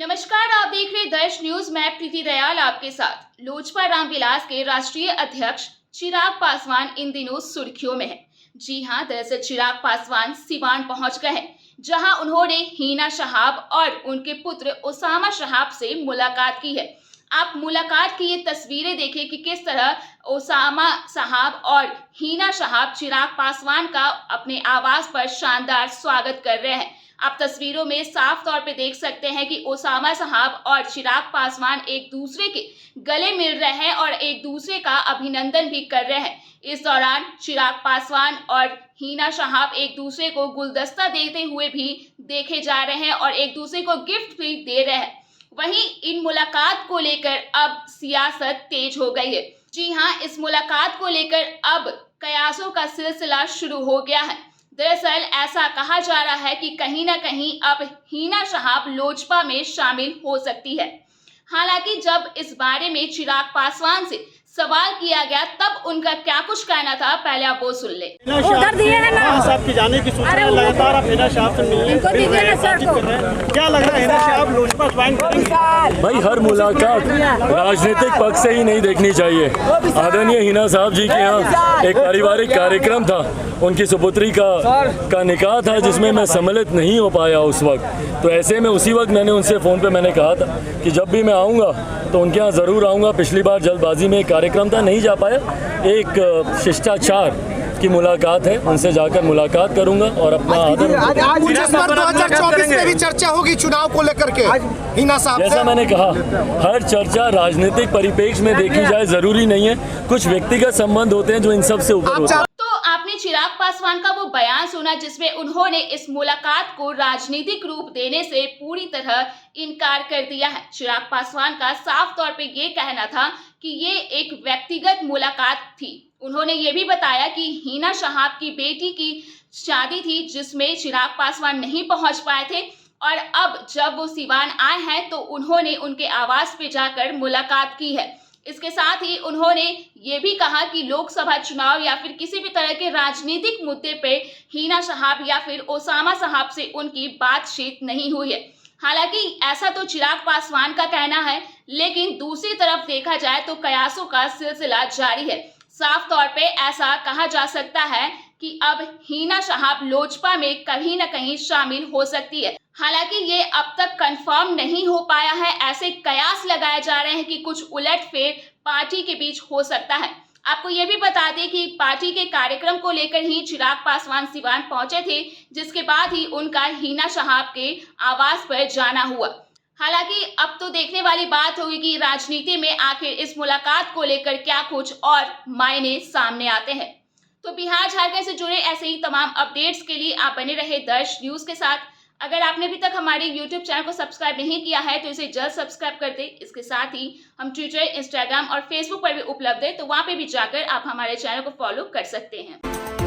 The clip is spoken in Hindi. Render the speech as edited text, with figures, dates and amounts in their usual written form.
नमस्कार, आप देख रहे दर्श न्यूज। मैं प्रीति दयाल आपके साथ। लोजपा रामविलास के राष्ट्रीय अध्यक्ष चिराग पासवान इन दिनों सुर्खियों में है। जी हां, दरअसल चिराग पासवान सिवान पहुंच गए हैं, जहां उन्होंने हिना शहाब और उनके पुत्र ओसामा शहाब से मुलाकात की है। आप मुलाकात की ये तस्वीरें देखें कि किस तरह ओसामा शहाब और हिना शहाब चिराग पासवान का अपने आवास पर शानदार स्वागत कर रहे हैं। आप तस्वीरों में साफ तौर पे देख सकते हैं कि ओसामा शहाब और चिराग पासवान एक दूसरे के गले मिल रहे हैं और एक दूसरे का अभिनंदन भी कर रहे हैं। इस दौरान चिराग पासवान और हिना शहाब एक दूसरे को गुलदस्ता देते हुए भी देखे जा रहे हैं और एक दूसरे को गिफ्ट भी दे रहे हैं। वहीं इन मुलाकात को लेकर अब सियासत तेज हो गई है। जी हां, इस मुलाकात को लेकर अब कयासों का सिलसिला शुरू हो गया है। दरअसल ऐसा कहा जा रहा है कि कहीं ना कहीं अब हिना शहाब लोजपा में शामिल हो सकती है। हालांकि जब इस बारे में चिराग पासवान से सवाल किया गया तब उनका क्या कुछ कहना था, पहले आप वो सुन ले। उधर दिए है ना साहब की जाने की सूचना लगातार आप हिना शहाब से मिलने क्या लग रहा है? हिना शहाब लोजपा ज्वाइन करेंगे? भाई, हर मुलाकात राजनीतिक पक्ष से ही नहीं देखनी चाहिए। आदरणीय हिना साहब जी के यहाँ एक पारिवारिक कार्यक्रम था, उनकी सुपुत्री का निकाह था, जिसमें मैं सम्मिलित नहीं हो पाया उस वक्त। तो ऐसे में उसी वक्त मैंने उनसे फ़ोन पे मैंने कहा था कि जब भी मैं आऊँगा तो उनके यहाँ ज़रूर आऊँगा। पिछली बार जल्दबाजी में कार्यक्रम था, नहीं जा पाया। एक शिष्टाचार की मुलाकात है, उनसे जाकर मुलाकात करूंगा और अपना आदर। आज 2024 में भी चर्चा होगी चुनाव को लेकर के हिना साहब। जैसा मैंने कहा, हर चर्चा राजनीतिक परिप्रेक्ष्य में देखी जाए जरूरी नहीं है। कुछ व्यक्तिगत संबंध होते हैं जो इन सब से ऊपर होते हैं। तो आपने चिराग पासवान का वो बयान सुना जिसमें उन्होंने इस मुलाकात को राजनीतिक रूप देने से पूरी तरह इनकार कर दिया है। चिराग पासवान का साफ तौर पे ये कहना था कि ये एक व्यक्तिगत मुलाकात थी। उन्होंने ये भी बताया कि हिना शहाब की बेटी की शादी थी जिसमें चिराग पासवान नहीं पहुंच पाए थे और अब जब वो सिवान आए हैं तो उन्होंने उनके आवास पे जाकर मुलाकात की है। इसके साथ ही उन्होंने ये भी कहा कि लोकसभा चुनाव या फिर किसी भी तरह के राजनीतिक मुद्दे पे हिना शहाब या फिर ओसामा शहाब से उनकी बातचीत नहीं हुई है। हालांकि ऐसा तो चिराग पासवान का कहना है, लेकिन दूसरी तरफ देखा जाए तो कयासों का सिलसिला जारी है। साफ तौर पे ऐसा कहा जा सकता है कि अब हिना शहाब लोजपा में कहीं न कहीं शामिल हो सकती है। हालांकि ये अब तक कंफर्म नहीं हो पाया है। ऐसे कयास लगाए जा रहे हैं कि कुछ उलटफेर पार्टी के बीच हो सकता है। आपको ये भी बता दें कि पार्टी के कार्यक्रम को लेकर ही चिराग पासवान सिवान पहुंचे थे, जिसके बाद ही उनका हिना शहाब के आवास पर जाना हुआ। हालांकि अब तो देखने वाली बात होगी कि राजनीति में आखिर इस मुलाकात को लेकर क्या कुछ और मायने सामने आते हैं। तो बिहार झारखंड से जुड़े ऐसे ही तमाम अपडेट्स के लिए आप बने रहे दर्श न्यूज के साथ। अगर आपने अभी तक हमारे YouTube चैनल को सब्सक्राइब नहीं किया है तो इसे जल्द सब्सक्राइब कर दें। इसके साथ ही हम ट्विटर, इंस्टाग्राम और फेसबुक पर भी उपलब्ध है, तो वहाँ पे भी जाकर आप हमारे चैनल को फॉलो कर सकते हैं।